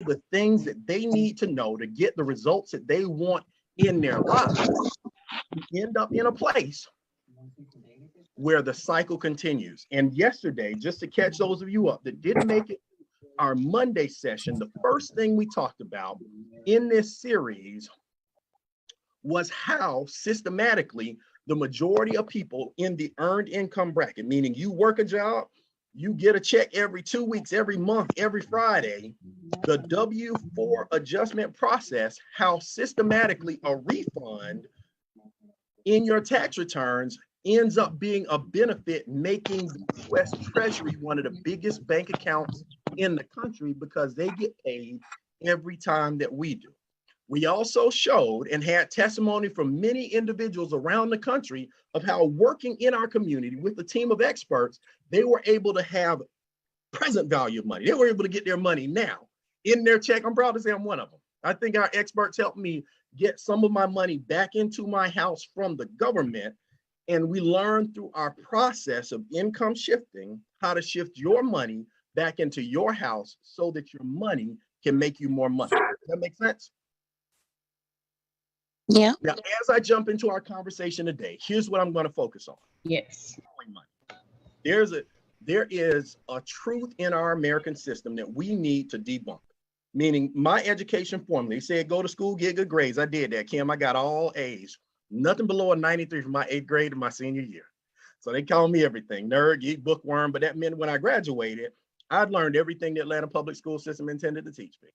the things that they need to know to get the results that they want in their lives, you end up in a place where the cycle continues. And yesterday, just to catch those of you up that didn't make it our Monday session, the first thing we talked about in this series was how systematically the majority of people in the earned income bracket, meaning you work a job, you get a check every 2 weeks, every month, every Friday, the W-4 adjustment process, how systematically a refund in your tax returns ends up being a benefit, making the U.S. Treasury one of the biggest bank accounts in the country because they get paid every time that we do. We also showed and had testimony from many individuals around the country of how working in our community with a team of experts, they were able to have present value of money. They were able to get their money now in their check. I'm proud to say I'm one of them. I think our experts helped me get some of my money back into my house from the government. And we learned through our process of income shifting how to shift your money back into your house so that your money can make you more money. Does that make sense? Yeah. Now, as I jump into our conversation today, here's what I'm going to focus on. Yes. There is a truth in our American system that we need to debunk. Meaning my education formula, said go to school, get good grades. I did that, Kim. I got all A's. Nothing below a 93 from my 8th grade to my senior year. So they call me everything, nerd, geek, bookworm. But that meant when I graduated, I'd learned everything the Atlanta public school system intended to teach me.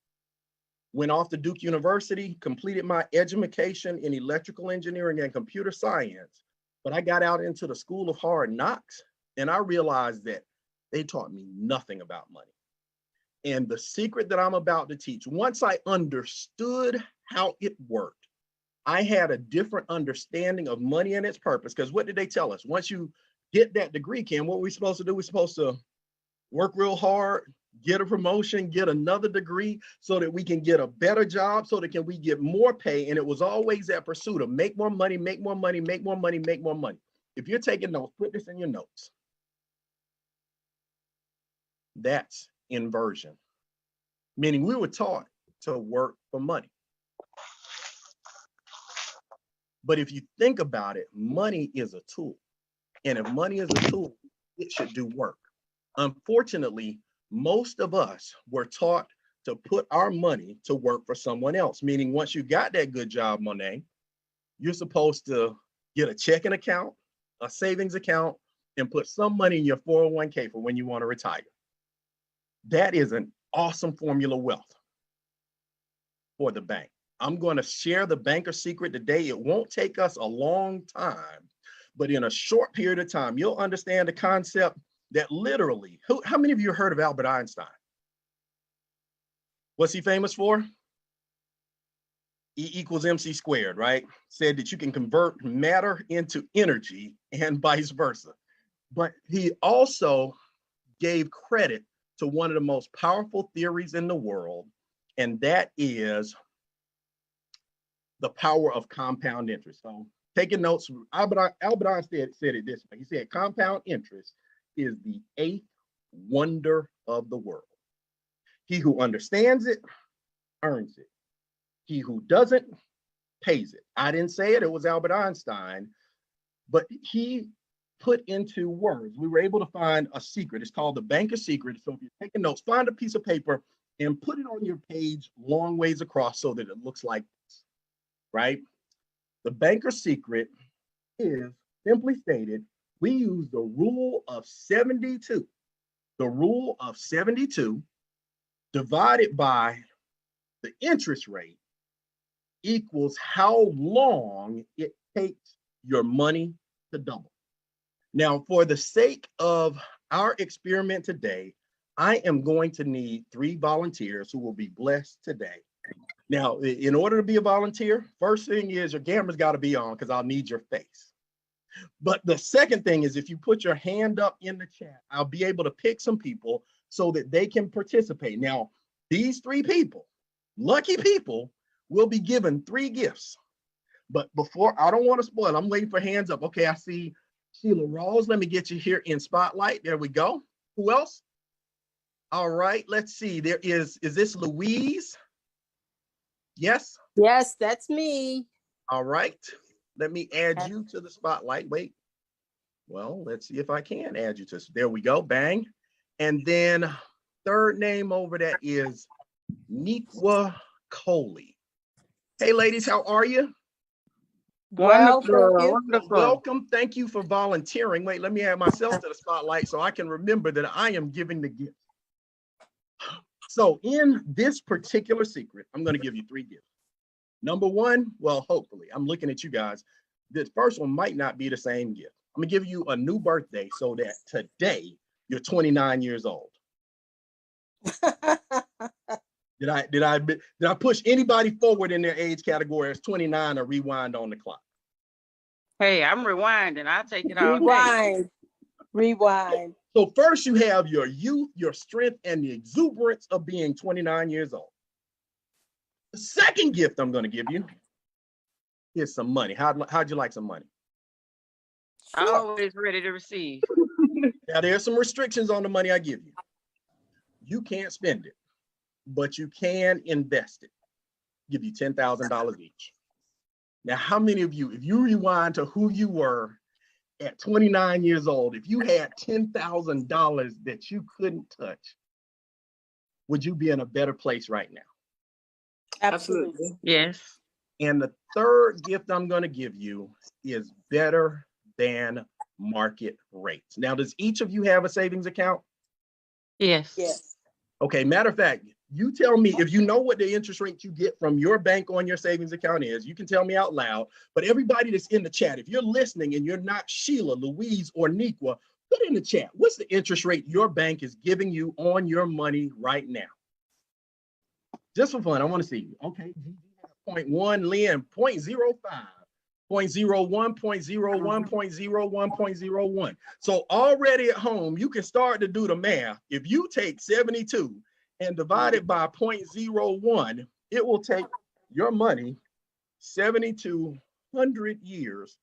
Went off to Duke University, completed my education in electrical engineering and computer science. But I got out into the school of hard knocks, and I realized that they taught me nothing about money. And the secret that I'm about to teach, once I understood how it worked, I had a different understanding of money and its purpose. Because what did they tell us? Once you get that degree, Kim, what are we supposed to do? We're supposed to work real hard, get a promotion, get another degree so that we can get a better job, so that we get more pay. And it was always that pursuit of make more money, make more money, make more money, make more money. If you're taking notes, put this in your notes. That's inversion, meaning we were taught to work for money. But if you think about it, money is a tool. And if money is a tool, it should do work. Unfortunately, most of us were taught to put our money to work for someone else, meaning once you got that good job, Monet, you're supposed to get a checking account, a savings account, and put some money in your 401k for when you want to retire. That is an awesome formula of wealth for the bank. I'm going to share the banker secret today. It won't take us a long time, but in a short period of time, you'll understand the concept that literally, how many of you heard of Albert Einstein? What's he famous for? E equals MC squared, right? Said that you can convert matter into energy and vice versa. But he also gave credit to one of the most powerful theories in the world, and that is the power of compound interest. So taking notes, Albert Einstein said it this way. He said, compound interest is the 8th wonder of the world. He who understands it, earns it. He who doesn't, pays it. I didn't say it, it was Albert Einstein, but he put into words, we were able to find a secret. It's called the banker secret. So if you're taking notes, find a piece of paper and put it on your page long ways across so that it looks like this, right? The banker secret is, simply stated, we use the rule of 72. The rule of 72 divided by the interest rate equals how long it takes your money to double. Now, for the sake of our experiment today, I am going to need 3 volunteers who will be blessed today. Now, in order to be a volunteer, first thing is your camera's got to be on because I'll need your face. But the second thing is if you put your hand up in the chat, I'll be able to pick some people so that they can participate. Now, these 3 people, lucky people, will be given 3 gifts. But before, I don't want to spoil, I'm waiting for hands up. Okay, I see Sheila Rawls. Let me get you here in spotlight. There we go. Who else? All right, let's see. Is this Louise? Yes? Yes, that's me. All right. Let me add you to the spotlight. Wait. Well, let's see if I can add you to. There we go. Bang. And then third name over that is Nequa Coley. Hey, ladies, how are you? Wonderful, wonderful. Welcome. Thank you for volunteering. Wait, let me add myself to the spotlight so I can remember that I am giving the gift. So in this particular secret, I'm going to give you 3 gifts. Number 1, well, hopefully, I'm looking at you guys. This first one might not be the same gift. I'm going to give you a new birthday so that today you're 29 years old. Did I push anybody forward in their age category as 29 or rewind on the clock? Hey, I'm rewinding. I'll take it all. Rewind. So first you have your youth, your strength, and the exuberance of being 29 years old. The second gift I'm going to give you is some money. How'd you like some money? I'm always ready to receive. Now there's some restrictions on the money I give you. You can't spend it, but you can invest it. Give you $10,000 each. Now, how many of you, if you rewind to who you were at 29 years old, if you had $10,000 that you couldn't touch, would you be in a better place right now? Absolutely. Yes. And the third gift I'm going to give you is better than market rates. Now, does each of you have a savings account? Yes. Yes. Okay, matter of fact, you tell me if you know what the interest rate you get from your bank on your savings account is. You can tell me out loud, but everybody that's in the chat, if you're listening and you're not Sheila, Louise, or Nequa, put in the chat, what's the interest rate your bank is giving you on your money right now? Just for fun, I want to see you. Okay, 0.1, Lynn, 0.05, 0.01, 0.01, 0.01, 0.01. So already at home, you can start to do the math. If you take 72 and divide it by 0.01, it will take your money 7,200 years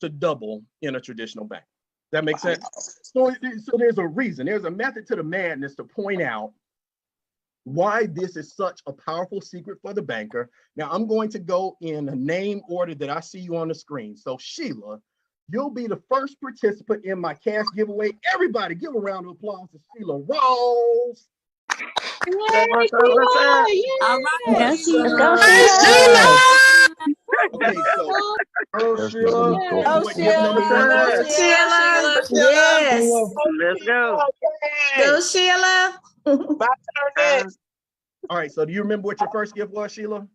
to double in a traditional bank. That makes sense? So there's a reason, there's a method to the madness to point out why this is such a powerful secret for the banker. Now I'm going to go in the name order that I see you on the screen. So Sheila, you'll be the first participant in my cash giveaway. Everybody give a round of applause to Sheila Rawls. What's up? All right. Yes, Sheila. Okay, so Go Sheila. Yes. Let's go. Go Sheila. all right, so do you remember what your first gift was, Sheila?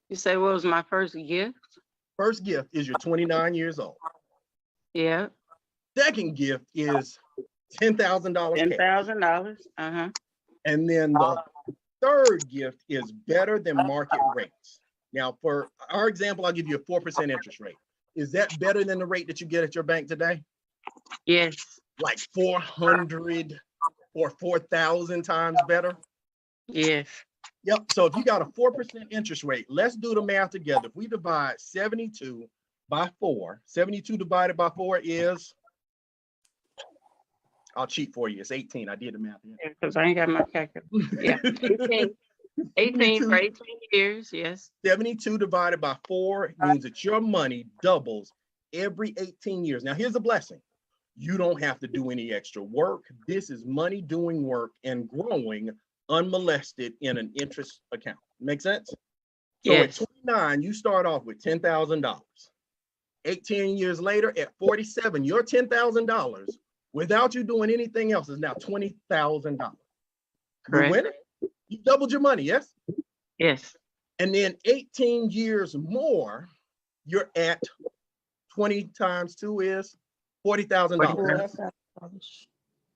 You say what was my first gift? First gift is you're 29 years old. Yeah. Second gift is $10,000. $10,000. And then the third gift is better than market rates. Now, for our example, I'll give you a 4% interest rate. Is that better than the rate that you get at your bank today? Yes. Like 400 or 4,000 times better? Yes. Yep. So if you got a 4% interest rate, let's do the math together. If we divide 72 by 4, 72 divided by 4 is, I'll cheat for you. It's 18. I did the math. Because I ain't got my calculator. Yeah. 18 for 18 years. Yes. 72 divided by 4 means that your money doubles every 18 years. Now, here's a blessing. You don't have to do any extra work. This is money doing work and growing unmolested in an interest account. Make sense? So Yes. at 29, you start off with $10,000. 18 years later, at 47, your $10,000 without you doing anything else is now $20,000. Correct. You win it. You doubled your money, yes? Yes. And then 18 years more, you're at 20 times 2 is $40,000.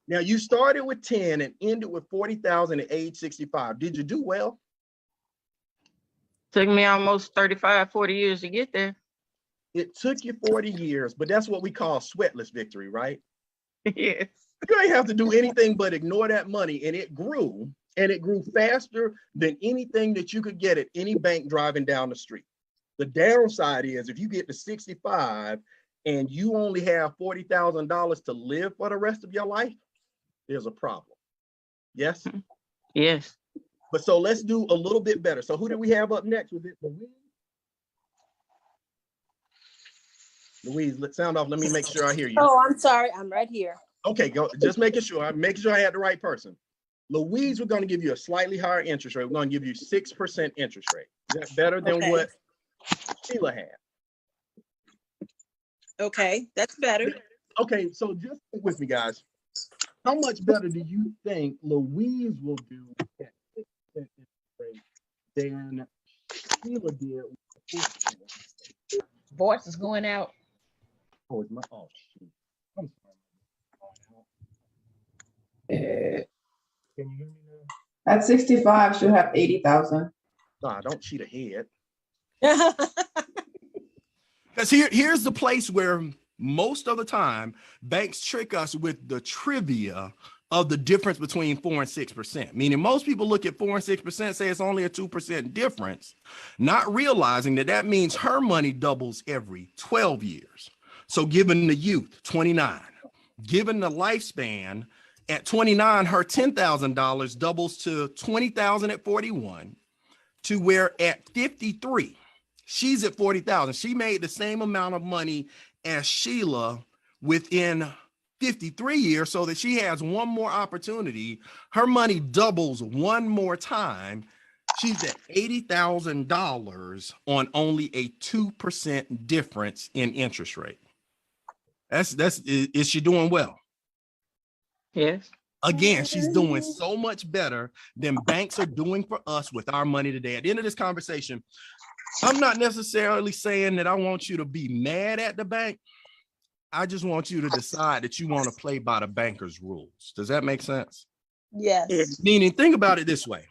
Now you started with 10 and ended with 40,000 at age 65. Did you do well? Took me almost 35, 40 years to get there. It took you 40 years, but that's what we call sweatless victory, right? Yes. You ain't have to do anything but ignore that money, and it grew faster than anything that you could get at any bank driving down the street. The downside is if you get to 65 and you only have $40,000 to live for the rest of your life, there's a problem. Yes. Yes. But so let's do a little bit better. So who did we have up next? Was it Louise? Louise, let's sound off. Let me make sure I hear you. Oh, I'm sorry. I'm right here. Okay, go. Just making sure. I'm making sure I had the right person. Louise, we're going to give you a slightly higher interest rate. We're going to give you 6% interest rate. Is that better than what Sheila had? Okay, that's better. Okay, so just stick with me, guys. How much better do you think Louise will do at 6% interest rate than Sheila did with 4%? Voice is going out. Oh, it's my, oh, shoot. I'm sorry. Can you hear me now? At 65, she'll have 80,000. Nah, don't cheat ahead. Because here's the place where most of the time banks trick us with the trivia of the difference between 4 and 6%. Meaning most people look at 4 and 6%, say it's only a 2% difference, not realizing that that means her money doubles every 12 years. So given the youth, 29, given the lifespan, at 29, her $10,000 doubles to $20,000 at 41, to where at 53, she's at 40,000. She made the same amount of money as Sheila within 53 years, so that she has one more opportunity. Her money doubles one more time. She's at $80,000 on only a 2% difference in interest rate. Is she doing well? Yes. Again, she's doing so much better than banks are doing for us with our money today. At the end of this conversation, I'm not necessarily saying that I want you to be mad at the bank. I just want you to decide that you want to play by the banker's rules. Does that make sense? Yes. Meaning, think about it this way.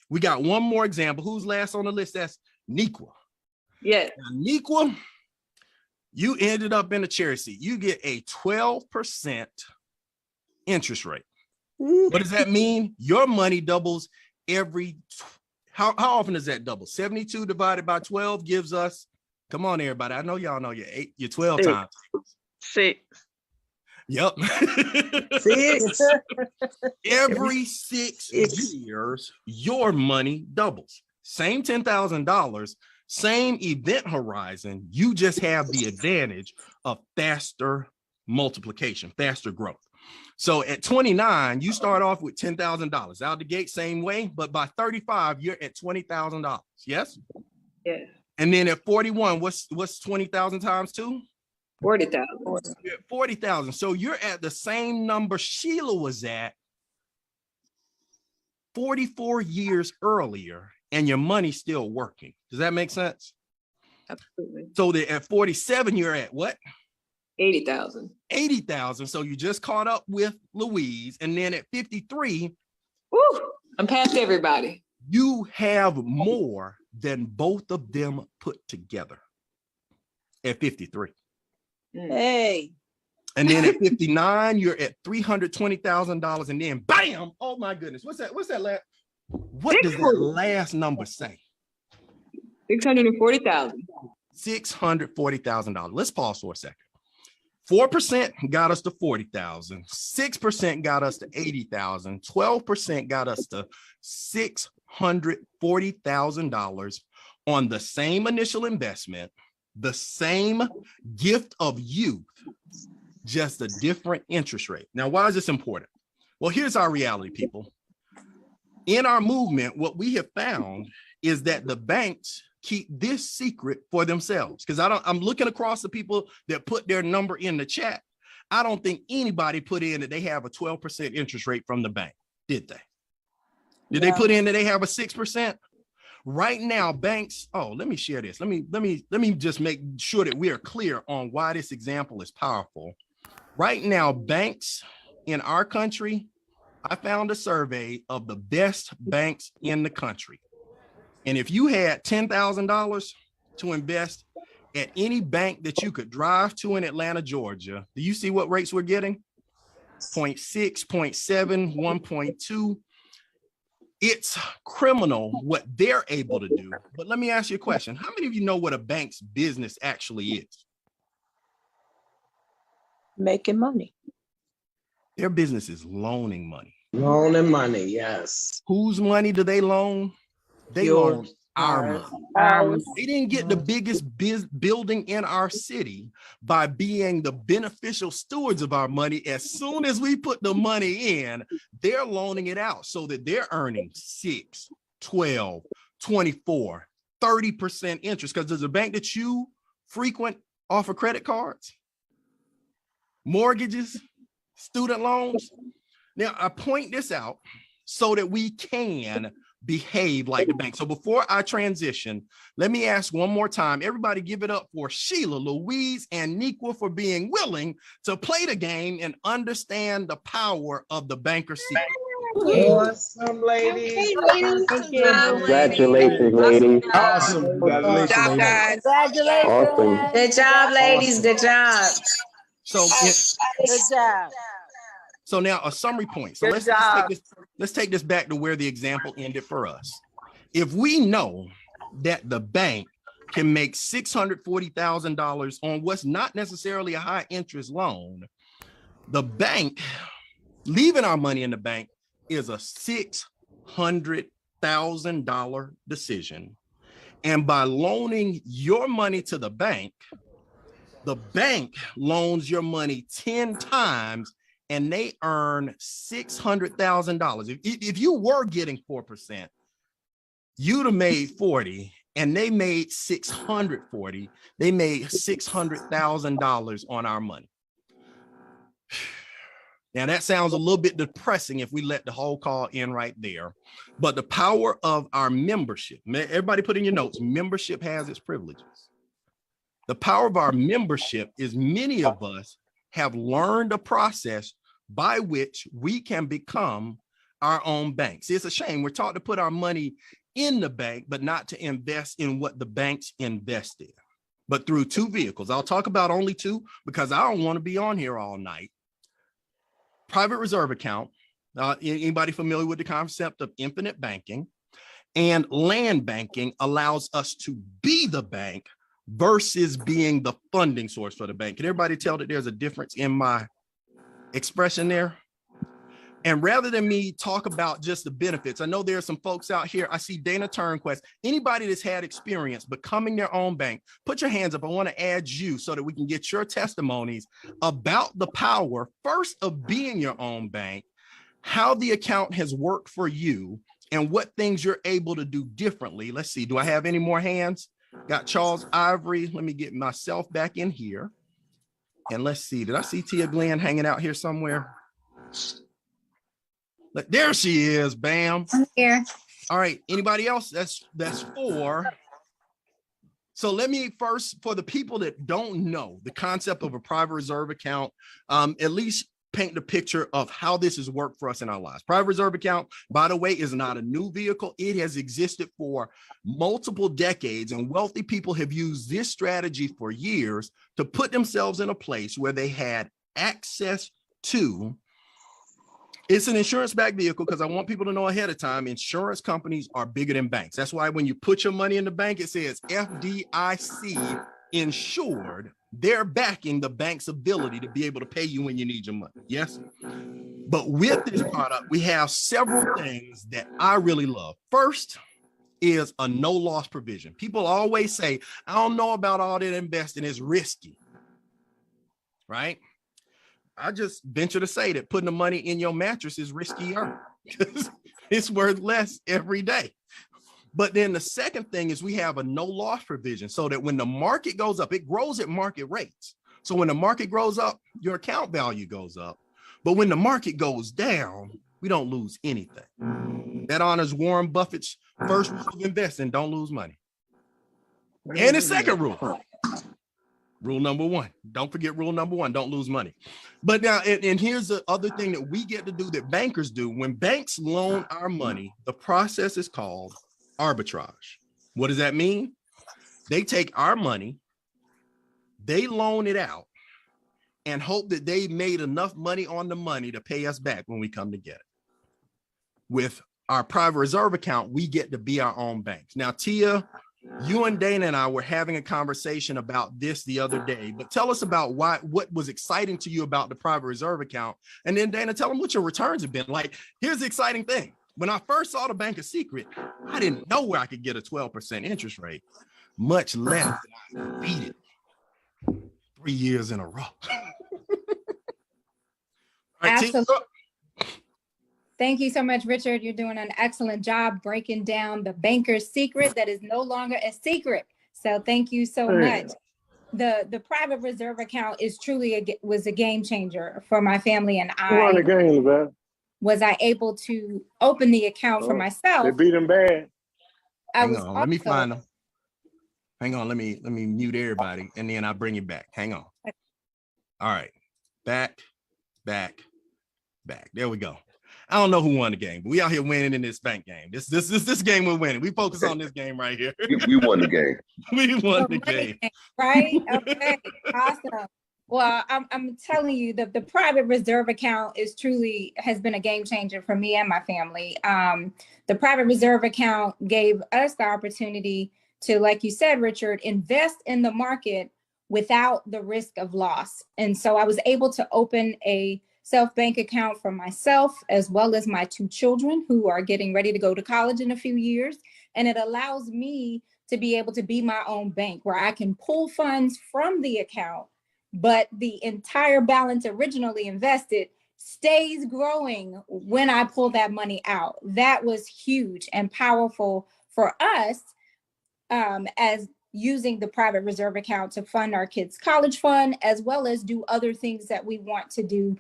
We got one more example. Who's last on the list? That's Niqua. Yes. Now, Niqua, you ended up in a cherry seat. You get a 12% interest rate. What does that mean? Your money doubles every, how often does that double? 72 divided by 12 gives us, come on everybody, I know y'all know your 12 Six. times. 6. Yep. 6. Every 6 years, your money doubles. Same $10,000, same event horizon. You just have the advantage of faster multiplication, faster growth. So at 29, you start off with $10,000 out the gate, same way, but by 35, you're at $20,000. Yes? Yes. And then at 41, what's 20,000 times 2? 40,000. You're at 40,000. So you're at the same number Sheila was at 44 years earlier, and your money's still working. Does that make sense? Absolutely. So that at 47, you're at what? 80,000. 80,000. So you just caught up with Louise. And then at 53, Woo! I'm past everybody. you have more than both of them put together at 53. Hey. And then at 59, you're at $320,000. And then bam, oh my goodness. What's that? What does that last number say? 640,000. $640,000. Let's pause for a second. 4% got us to 40,000. 6% got us to 80,000. 12% got us to $640,000 on the same initial investment, the same gift of youth, just a different interest rate. Now, why is this important? Well, here's our reality, people. In our movement, what we have found is that the banks keep this secret for themselves. Because I'm looking across the people that put their number in the chat. I don't think anybody put in that they have a 12% interest rate from the bank, did they? Did they put in that they have a 6%? Right now, banks, let me share this. Let me just make sure that we are clear on why this example is powerful. Right now, banks in our country, I found a survey of the best banks in the country. And if you had $10,000 to invest at any bank that you could drive to in Atlanta, Georgia, do you see what rates we're getting? 0.6, 0.7, 1.2. It's criminal what they're able to do. But let me ask you a question. How many of you know what a bank's business actually is? Making money. Their business is loaning money. Loaning money, yes. Whose money do they loan? They Yours. loan our money. They didn't get the biggest building in our city by being the beneficial stewards of our money. As soon as we put the money in, they're loaning it out so that they're earning 6, 12, 24, 30% interest. Because does a bank that you frequent offer credit cards, mortgages, student loans? Now, I point this out so that we can behave like the bank. So before I transition, let me ask one more time. Everybody give it up for Sheila, Louise, and Nequa for being willing to play the game and understand the power of the banker secret. Awesome, ladies. Congratulations, ladies. Awesome. Congratulations, Job, ladies. guys. Awesome. Good job, ladies. Good job. So, Good job. so now a summary point. So let's take this back to where the example ended for us. If we know that the bank can make $640,000 on what's not necessarily a high interest loan, the bank leaving our money in the bank is a $600,000 decision. And by loaning your money to the bank loans your money 10 times and they earn $600,000. If you were getting 4%, you'd have made 40 and they made 640. They made $600,000 on our money. Now that sounds a little bit depressing if we let the whole call in right there, but the power of our membership, everybody put in your notes, membership has its privileges. The power of our membership is many of us have learned a process by which we can become our own bank. See, it's a shame. We're taught to put our money in the bank, but not to invest in what the banks invest in, but through two vehicles. I'll talk about only two because I don't want to be on here all night. Private reserve account. Anybody familiar with the concept of infinite banking? And land banking allows us to be the bank versus being the funding source for the bank. Can everybody tell that there's a difference in my expression there? And rather than me talk about just the benefits, I know there are some folks out here. I see Dana Turnquest. Anybody that's had experience becoming their own bank, put your hands up. I want to add you so that we can get your testimonies about the power, first, of being your own bank, how the account has worked for you, and what things you're able to do differently. Let's see. Do I have any more hands? Got Charles Ivory. Let me get myself back in here. And let's see. Did I see Tia Glenn hanging out here somewhere? There she is. Bam. I'm here. All right. Anybody else? That's 4. So let me first, for the people that don't know the concept of a private reserve account, at least paint the picture of how this has worked for us in our lives. Private reserve account, by the way, is not a new vehicle. It has existed for multiple decades, and wealthy people have used this strategy for years to put themselves in a place where they had access to. It's an insurance-backed vehicle because I want people to know ahead of time, insurance companies are bigger than banks. That's why when you put your money in the bank, it says FDIC insured. They're backing the bank's ability to be able to pay you when you need your money. Yes. But with this product, we have several things that I really love. First is a no loss provision. People always say, I don't know about all that investing, is risky. Right? I just venture to say that putting the money in your mattress is riskier because it's worth less every day. But then the second thing is we have a no loss provision so that when the market goes up, it grows at market rates. So when the market grows up, your account value goes up. But when the market goes down, we don't lose anything. That honors Warren Buffett's first rule of investing: don't lose money. And the second rule. Rule number 1, don't forget rule number 1, don't lose money. But now, and here's the other thing that we get to do that bankers do. When banks loan our money, the process is called arbitrage. What does that mean? They take our money, they loan it out, and hope that they made enough money on the money to pay us back when we come to get it. With our private reserve account, we get to be our own banks. Now, Tia, You and Dana and I were having a conversation about this the other day, but tell us about what was exciting to you about the private reserve account. And then Dana, tell them what your returns have been. Like, here's the exciting thing. When I first saw the Bank of Secret, I didn't know where I could get a 12% interest rate, much less than I beat it 3 years in a row. Absolutely. Thank you so much, Richard. You're doing an excellent job breaking down the banker's secret that is no longer a secret. So thank you so much. The private reserve account is truly was a game changer for my family, and was I able to open the account for myself. They beat them bad. Hang on, let me find them. Hang on, let me mute everybody, and then I'll bring you back. Hang on. All right, back. There we go. I don't know who won the game, but we out here winning in this bank game. This game we're winning. We focus on this game right here. We won the game. We won the game. Right? Okay. Awesome. Well, I'm telling you that the private reserve account has been a game changer for me and my family. The private reserve account gave us the opportunity to, like you said, Richard, invest in the market without the risk of loss. And so I was able to open a self-bank account for myself, as well as my 2 children who are getting ready to go to college in a few years. And it allows me to be able to be my own bank where I can pull funds from the account, but the entire balance originally invested stays growing when I pull that money out. That was huge and powerful for us as using the private reserve account to fund our kids' college fund, as well as do other things that we want to do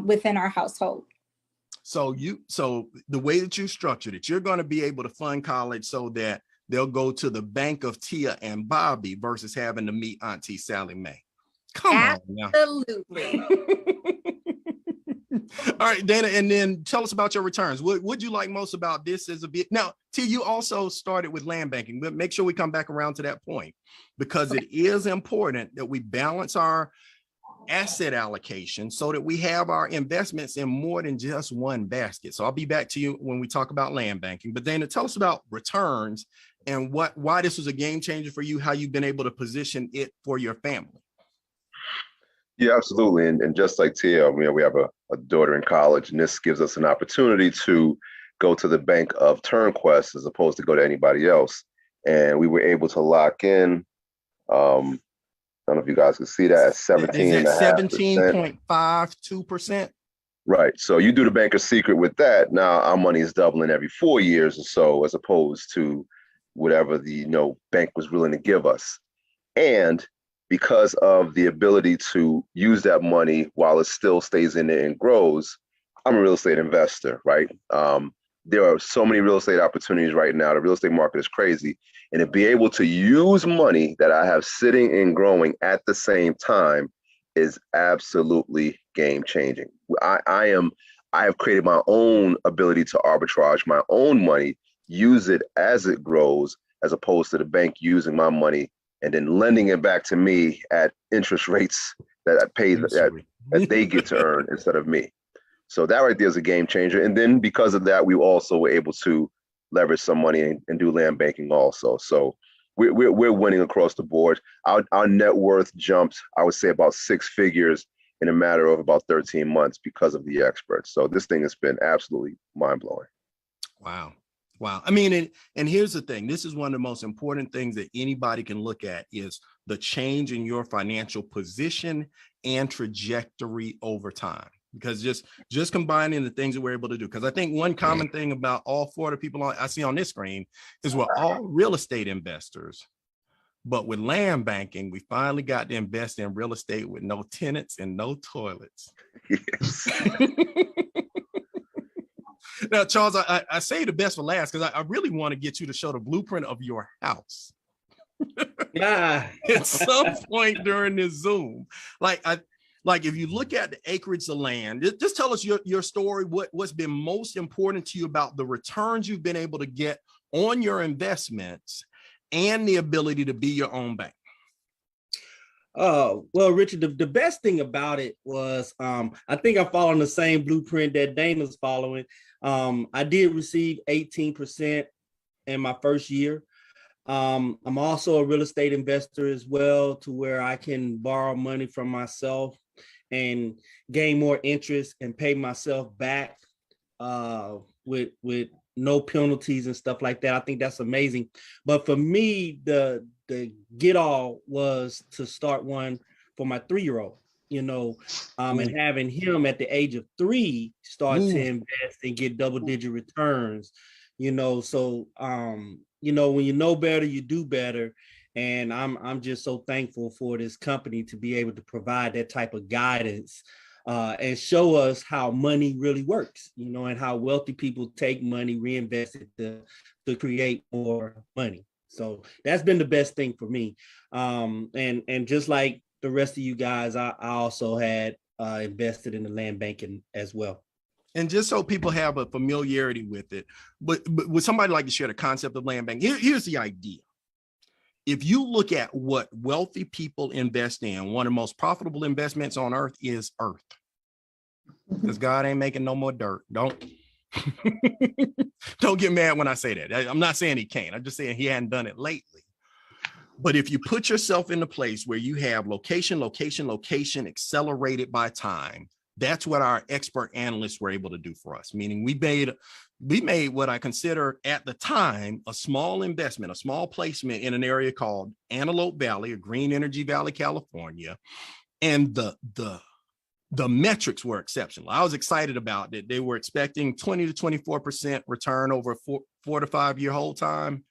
within our household. So the way that you structured it, you're going to be able to fund college so that they'll go to the bank of Tia and Bobby versus having to meet Auntie Sally Mae. Come on now. Absolutely. All right, Dana, and then tell us about your returns. What would you like most about this as a bit? Now, T, you also started with land banking, but make sure we come back around to that point, because it is important that we balance our asset allocation so that we have our investments in more than just one basket. So I'll be back to you when we talk about land banking. But Dana, tell us about returns and why this was a game changer for you, how you've been able to position it for your family. Yeah, absolutely. And just like Tia, we have a daughter in college, and this gives us an opportunity to go to the bank of TurnQuest as opposed to go to anybody else. And we were able to lock in, I don't know if you guys can see that, 17.52%. Right. So you do the banker's secret with that. Now our money is doubling every 4 years or so, as opposed to whatever the bank was willing to give us. And because of the ability to use that money while it still stays in there and grows, I'm a real estate investor, right? There are so many real estate opportunities right now. The real estate market is crazy. And to be able to use money that I have sitting and growing at the same time is absolutely game changing. I have created my own ability to arbitrage my own money, use it as it grows, as opposed to the bank using my money and then lending it back to me at interest rates that I pay that they get to earn instead of me. So that right there is a game changer. And then because of that, we also were able to leverage some money and do land banking also. So we're winning across the board. Our net worth jumped, I would say, about 6 figures in a matter of about 13 months because of the experts. So this thing has been absolutely mind-blowing. Wow. I mean, and here's the thing. This is one of the most important things that anybody can look at is the change in your financial position and trajectory over time. Because just combining the things that we're able to do. Because I think one common thing about all 4 of the people I see on this screen is we're all real estate investors. But with land banking, we finally got to invest in real estate with no tenants and no toilets. Yes. Now, Charles, I say the best for last because I really want to get you to show the blueprint of your house. At some point during this Zoom. Like if you look at the acreage of land, just tell us your story, what's been most important to you about the returns you've been able to get on your investments and the ability to be your own bank. Well, Richard, the best thing about it was I think I'm following the same blueprint that Dana's following. I did receive 18% in my first year. I'm also a real estate investor as well, to where I can borrow money from myself and gain more interest and pay myself back with no penalties and stuff like that. I think that's amazing. But for me, the get all was to start one for my 3-year-old, and having him at the age of 3 start to invest and get double-digit returns, So when you know better, you do better. And I'm just so thankful for this company to be able to provide that type of guidance and show us how money really works, and how wealthy people take money, reinvest it to create more money. So that's been the best thing for me. And just like the rest of you guys, I also had invested in the land banking as well. And just so people have a familiarity with it, but would somebody like to share the concept of land bank? Here's the idea. If you look at what wealthy people invest in, one of the most profitable investments on earth is earth. Because God ain't making no more dirt. Don't get mad when I say that. I'm not saying he can't. I'm just saying he hadn't done it lately. But if you put yourself in a place where you have location accelerated by time, that's what our expert analysts were able to do for us. Meaning we made what I consider at the time a small investment, a small placement in an area called Antelope Valley, or Green Energy Valley, California. And the metrics were exceptional. I was excited about it. They were expecting 20 to 24% return over a 4 to 5 year hold time.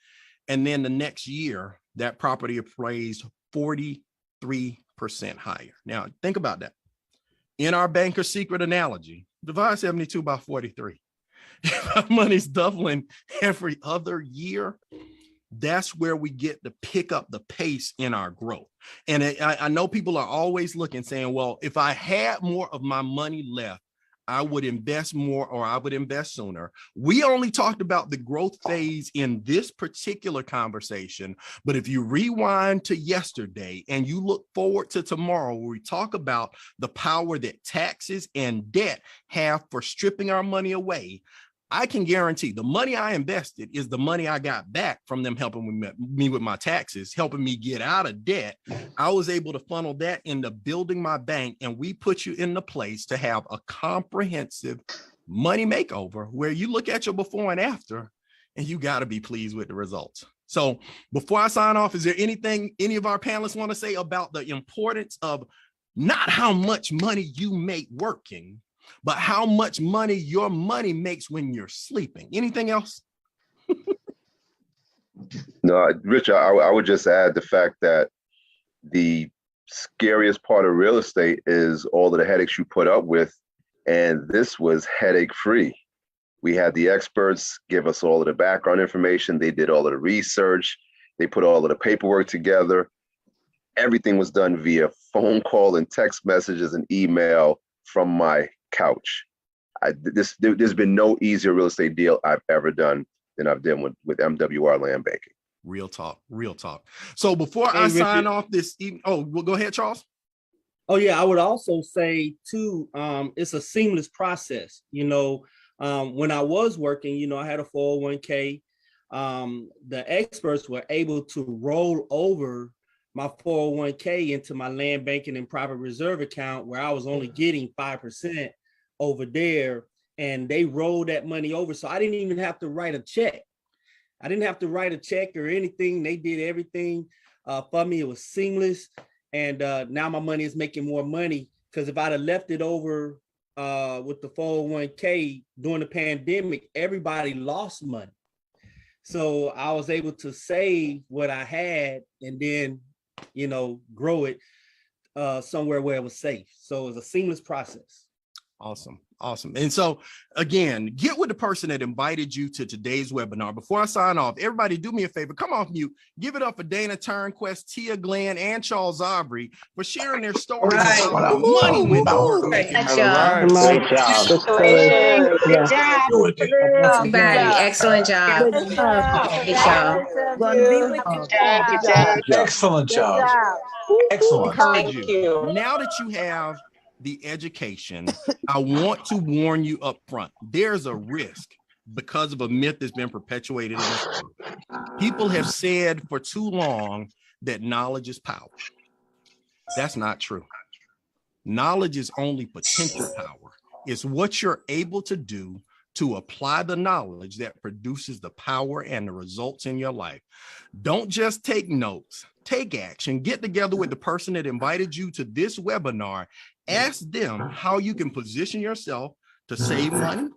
And then the next year, that property appraised 43% higher. Now, think about that. In our banker secret analogy, divide 72 by 43. If our money's doubling every other year, that's where we get to pick up the pace in our growth. And I know people are always looking, saying, well, if I had more of my money left, I would invest more, or I would invest sooner. We only talked about the growth phase in this particular conversation. But if you rewind to yesterday and you look forward to tomorrow, where we talk about the power that taxes and debt have for stripping our money away, I can guarantee the money I invested is the money I got back from them helping me with my taxes, helping me get out of debt. I was able to funnel that into building my bank, and we put you in the place to have a comprehensive money makeover where you look at your before and after, and you got to be pleased with the results. So before I sign off, is there anything any of our panelists want to say about the importance of not how much money you make working, but how much money your money makes when you're sleeping? Anything else? No, Rich, I would just add the fact that the scariest part of real estate is all of the headaches you put up with. And this was headache free. We had the experts give us all of the background information. They did all of the research. They put all of the paperwork together. Everything was done via phone call and text messages and email from my couch. There's been no easier real estate deal I've ever done than I've done with MWR Land Banking. Real talk. So before I sign off this evening, well, go ahead, Charles. Oh yeah, I would also say too, it's a seamless process. When I was working, I had a 401k. The experts were able to roll over my 401k into my land banking and private reserve account, where I was only getting 5% over there, and they rolled that money over. So I didn't even have to write a check. I didn't have to write a check or anything. They did everything for me. It was seamless. And now my money is making more money, because if I'd have left it over with the 401k during the pandemic, everybody lost money. So I was able to save what I had and then, grow it somewhere where it was safe. So it was a seamless process. Awesome. And so again, get with the person that invited you to today's webinar. Before I sign off, everybody do me a favor, come off mute, give it up for Dana Turnquest, Tia Glenn, and Charles Aubrey for sharing their stories about how money went to work. Great job. Good job. Everybody, excellent job. Good job. Great job. Gonna be with you. Good job. Excellent job. Excellent. Encourage you. Now that you have the education, I want to warn you up front. There's a risk, because of a myth that's been perpetuated in this world. People have said for too long that knowledge is power. That's not true. Knowledge is only potential power. It's what you're able to do to apply the knowledge that produces the power and the results in your life. Don't just take notes, take action, get together with the person that invited you to this webinar. Ask them how you can position yourself to save money,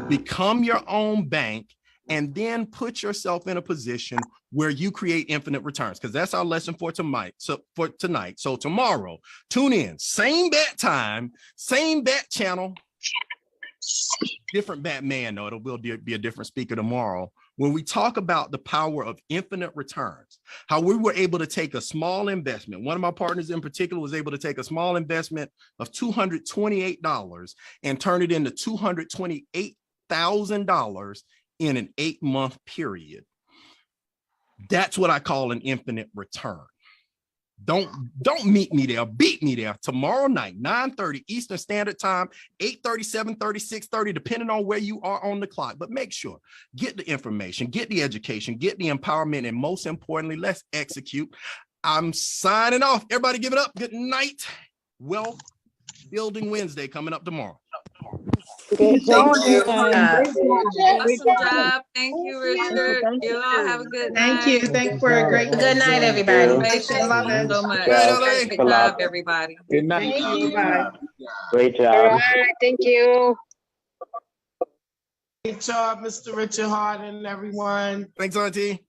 become your own bank, and then put yourself in a position where you create infinite returns, because that's our lesson for tonight. So tomorrow, tune in, same bat time, same bat channel, different Batman though. It will be a different speaker tomorrow, when we talk about the power of infinite returns, how we were able to take a small investment. One of my partners in particular was able to take a small investment of $228 and turn it into $228,000 in an 8-month period. That's what I call an infinite return. Don't meet me there, beat me there tomorrow night, 9:30 Eastern Standard Time, 8:30, 7:30, 6:30, depending on where you are on the clock. But make sure, get the information, get the education, get the empowerment, and most importantly, let's execute. I'm signing off. Everybody give it up. Good night. Wealth Building Wednesday coming up tomorrow. Good job. Awesome job. Thank you, Richard. You all have a good night. Thank you. Thank you for a great. Good night, everybody. Love it. So much. Yeah. Great job, everybody. Good night. Thank you. Bye. Great All job. right, thank you. Great job, Mr. Richard Hart and everyone. Thanks, Auntie.